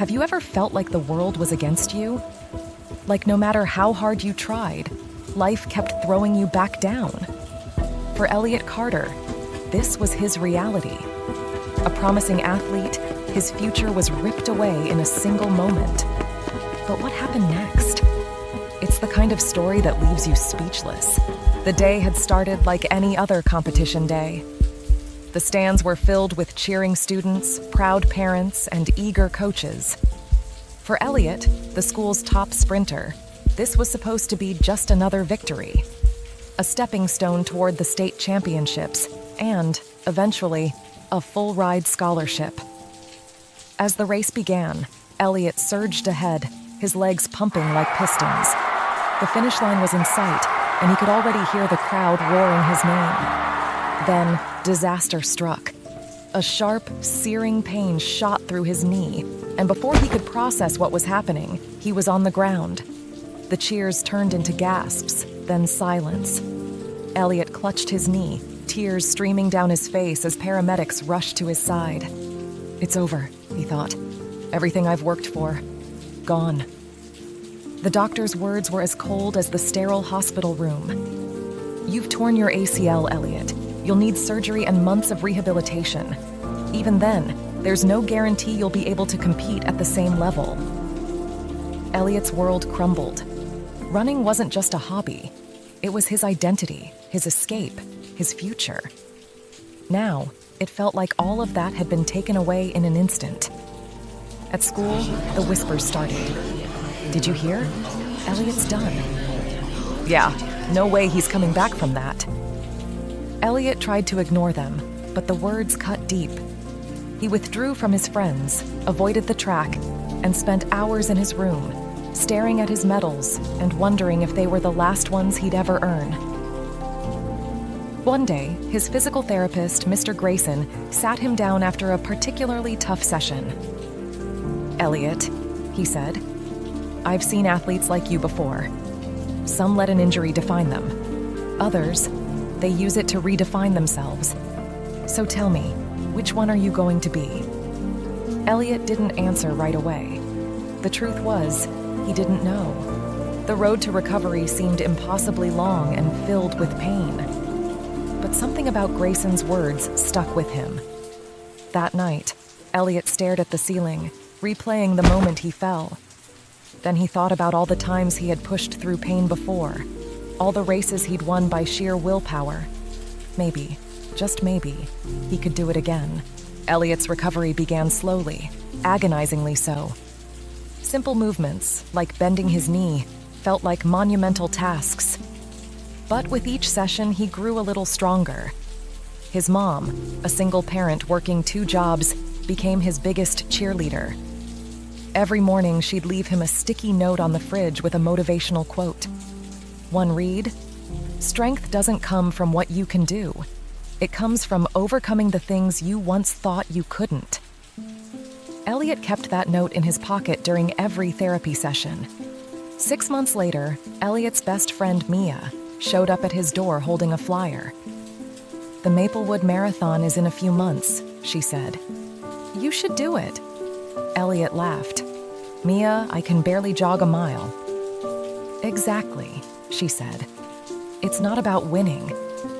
Have you ever felt like the world was against you? Like no matter how hard you tried, life kept throwing you back down? For Elliot Carter, this was his reality. A promising athlete, his future was ripped away in a single moment. But what happened next? It's the kind of story that leaves you speechless. The day had started like any other competition day. The stands were filled with cheering students, proud parents, and eager coaches. For Elliot, the school's top sprinter, this was supposed to be just another victory. A stepping stone toward the state championships, and, eventually, a full-ride scholarship. As the race began, Elliot surged ahead, his legs pumping like pistons. The finish line was in sight, and he could already hear the crowd roaring his name. Then, disaster struck. A sharp, searing pain shot through his knee, and before he could process what was happening, he was on the ground. The cheers turned into gasps, then silence. Elliot clutched his knee, tears streaming down his face as paramedics rushed to his side. It's over, he thought. Everything I've worked for, gone. The doctor's words were as cold as the sterile hospital room. You've torn your ACL, Elliot. You'll need surgery and months of rehabilitation. Even then, there's no guarantee you'll be able to compete at the same level. Elliot's world crumbled. Running wasn't just a hobby. It was his identity, his escape, his future. Now, it felt like all of that had been taken away in an instant. At school, the whispers started. Did you hear? Elliot's done. Yeah, no way he's coming back from that. Elliot tried to ignore them, but the words cut deep. He withdrew from his friends, avoided the track, and spent hours in his room, staring at his medals and wondering if they were the last ones he'd ever earn. One day, his physical therapist, Mr. Grayson, sat him down after a particularly tough session. Elliot, he said, I've seen athletes like you before. Some let an injury define them. Others, they use it to redefine themselves. So tell me, which one are you going to be? Elliot didn't answer right away. The truth was, he didn't know. The road to recovery seemed impossibly long and filled with pain. But something about Grayson's words stuck with him. That night, Elliot stared at the ceiling, replaying the moment he fell. Then he thought about all the times he had pushed through pain before, all the races he'd won by sheer willpower. Maybe, just maybe, he could do it again. Elliot's recovery began slowly, agonizingly so. Simple movements, like bending his knee, felt like monumental tasks. But with each session, he grew a little stronger. His mom, a single parent working 2 jobs, became his biggest cheerleader. Every morning, she'd leave him a sticky note on the fridge with a motivational quote. One read, "Strength doesn't come from what you can do. It comes from overcoming the things you once thought you couldn't." Elliot kept that note in his pocket during every therapy session. 6 months later, Elliot's best friend Mia showed up at his door holding a flyer. "The Maplewood Marathon is in a few months," she said. "You should do it." Elliot laughed. "Mia, I can barely jog a mile." "Exactly," she said. "It's not about winning.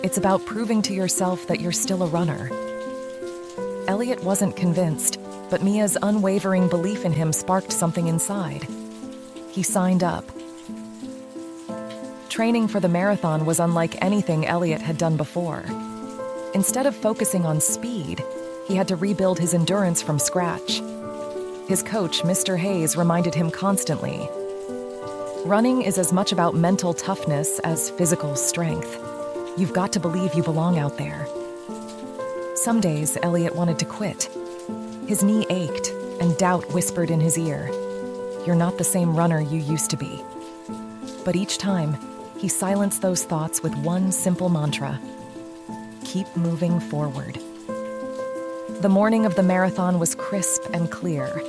It's about proving to yourself that you're still a runner." Elliot wasn't convinced, but Mia's unwavering belief in him sparked something inside. He signed up. Training for the marathon was unlike anything Elliot had done before. Instead of focusing on speed, he had to rebuild his endurance from scratch. His coach, Mr. Hayes, reminded him constantly, "Running is as much about mental toughness as physical strength. You've got to believe you belong out there." Some days, Elliot wanted to quit. His knee ached, and doubt whispered in his ear, "You're not the same runner you used to be." But each time, he silenced those thoughts with one simple mantra: keep moving forward. The morning of the marathon was crisp and clear.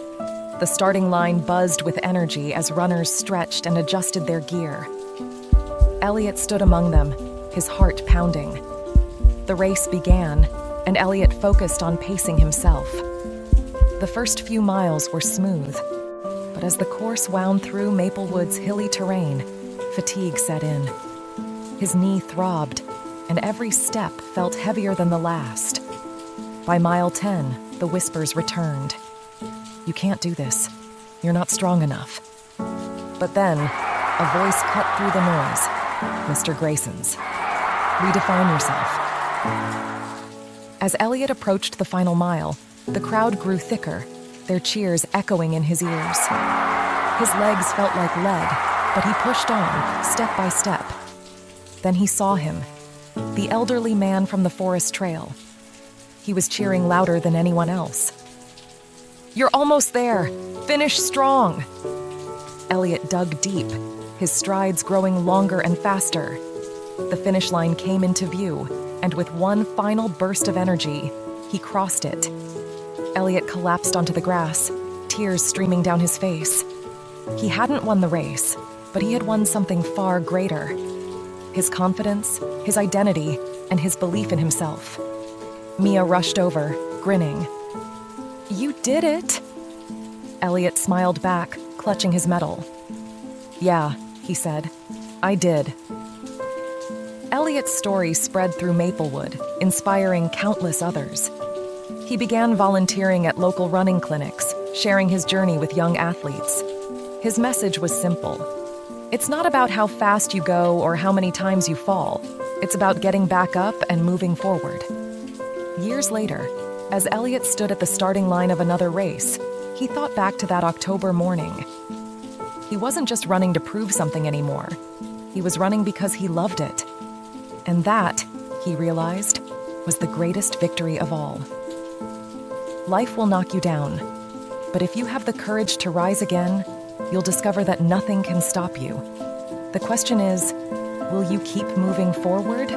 The starting line buzzed with energy as runners stretched and adjusted their gear. Elliot stood among them, his heart pounding. The race began, and Elliot focused on pacing himself. The first few miles were smooth, but as the course wound through Maplewood's hilly terrain, fatigue set in. His knee throbbed, and every step felt heavier than the last. By mile 10, the whispers returned. "You can't do this. You're not strong enough." But then, a voice cut through the noise. Mr. Grayson's. "Redefine yourself." As Elliot approached the final mile, the crowd grew thicker, their cheers echoing in his ears. His legs felt like lead, but he pushed on, step by step. Then he saw him, the elderly man from the forest trail. He was cheering louder than anyone else. "You're almost there! Finish strong!" Elliot dug deep, his strides growing longer and faster. The finish line came into view, and with one final burst of energy, he crossed it. Elliot collapsed onto the grass, tears streaming down his face. He hadn't won the race, but he had won something far greater. His confidence, his identity, and his belief in himself. Mia rushed over, grinning. "You did it!" Elliot smiled back, clutching his medal. "Yeah," he said, "I did." Elliot's story spread through Maplewood, inspiring countless others. He began volunteering at local running clinics, sharing his journey with young athletes. His message was simple. It's not about how fast you go or how many times you fall. It's about getting back up and moving forward. Years later, as Elliot stood at the starting line of another race, he thought back to that October morning. He wasn't just running to prove something anymore. He was running because he loved it. And that, he realized, was the greatest victory of all. Life will knock you down, but if you have the courage to rise again, you'll discover that nothing can stop you. The question is, will you keep moving forward